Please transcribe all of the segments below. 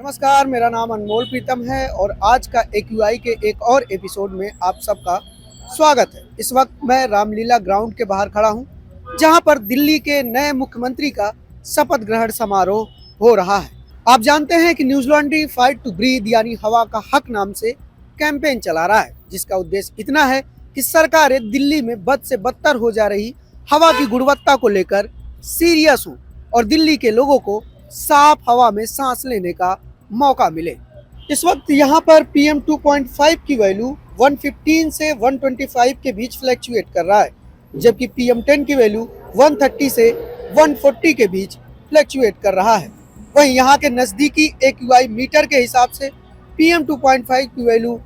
नमस्कार, मेरा नाम अनमोल प्रीतम है और आज का एक्यूआई के एक और एपिसोड में आप सबका स्वागत है। इस वक्त मैं रामलीला ग्राउंड के बाहर खड़ा हूं, जहां पर दिल्ली के नए मुख्यमंत्री का शपथ ग्रहण समारोह हो रहा है। आप जानते हैं कि न्यूजीलैंडी फाइट टू ब्रीथ यानी हवा का हक नाम से कैंपेन चला रहा है, जिसका उद्देश्य इतना है कि सरकारें दिल्ली में बद से बदतर हो जा रही हवा की गुणवत्ता को लेकर सीरियस हों और दिल्ली के लोगों को साफ हवा में सांस लेने का मौका मिले। इस वक्त यहाँ पर PM 2.5 की वैल्यू 115 से 125 के बीच फ्लैक्चुएट कर रहा है, जबकि PM 10 की वैल्यू 130 से 140 के बीच फ्लैक्चुएट कर रहा है। वहीं यहाँ के नज़दीकी एक्यूआई मीटर के हिसाब से PM 2.5 की वैल्यू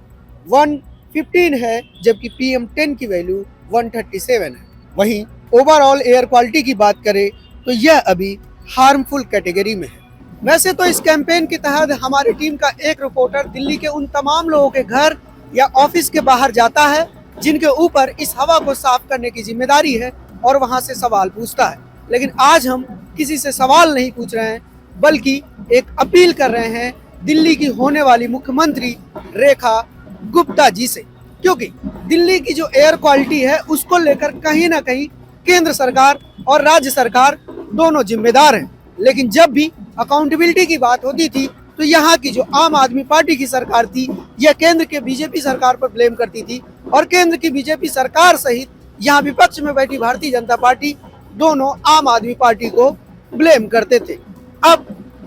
115 है, जबकि PM 10 की वैल्यू 137 है। वहीं ओवरऑल एयर क्वालिटी की बात करें तो यह अभी हार्मफुल कैटेगरी में है। वैसे तो इस कैंपेन के तहत हमारी टीम का एक रिपोर्टर दिल्ली के उन तमाम लोगों के घर या ऑफिस के बाहर जाता है जिनके ऊपर इस हवा को साफ करने की जिम्मेदारी है और वहां से सवाल पूछता है। लेकिन आज हम किसी से सवाल नहीं पूछ रहे हैं, बल्कि एक अपील कर रहे हैं दिल्ली की होने वाली मुख्यमंत्री रेखा गुप्ता जी से, क्योंकि दिल्ली की जो एयर क्वालिटी है उसको लेकर कहीं ना कहीं केंद्र सरकार और राज्य सरकार दोनों जिम्मेदार हैं। लेकिन जब भी अकाउंटेबिलिटी की बात होती थी तो यहाँ की जो आम आदमी पार्टी की सरकार थी यह केंद्र के बीजेपी सरकार पर ब्लेम करती थी और केंद्र की बीजेपी सरकार सहित यहाँ विपक्ष में बैठी भारतीय जनता पार्टी दोनों आम आदमी पार्टी को ब्लेम करते थे। अब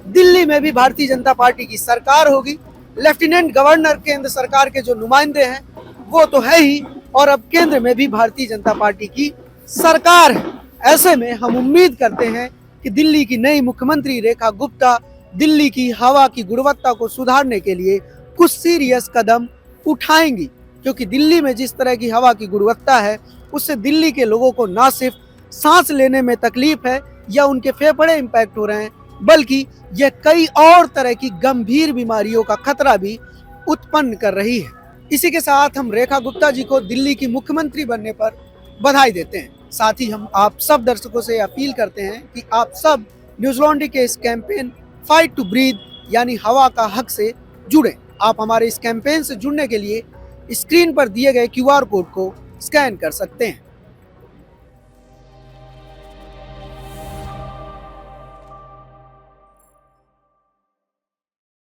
दिल्ली में भी भारतीय जनता पार्टी की सरकार होगी। लेफ्टिनेंट गवर्नर केंद्र सरकार के जो नुमाइंदे हैं वो तो है ही, और अब केंद्र में भी भारतीय जनता पार्टी की सरकार है। ऐसे में हम उम्मीद करते हैं कि दिल्ली की नई मुख्यमंत्री रेखा गुप्ता दिल्ली की हवा की गुणवत्ता को सुधारने के लिए कुछ सीरियस कदम उठाएंगी, क्योंकि दिल्ली में जिस तरह की हवा की गुणवत्ता है उससे दिल्ली के लोगों को ना सिर्फ सांस लेने में तकलीफ है या उनके फेफड़े इम्पैक्ट हो रहे हैं, बल्कि यह कई और तरह की गंभीर बीमारियों का खतरा भी उत्पन्न कर रही है। इसी के साथ हम रेखा गुप्ता जी को दिल्ली की मुख्यमंत्री बनने पर बधाई देते हैं। साथ ही हम आप सब दर्शकों से अपील करते हैं कि आप सब न्यूजीलैंड के इस कैंपेन फाइट टू ब्रीथ यानी हवा का हक से जुड़ें। आप हमारे इस कैंपेन से जुड़ने के लिए स्क्रीन पर दिए गए QR कोड को स्कैन कर सकते हैं।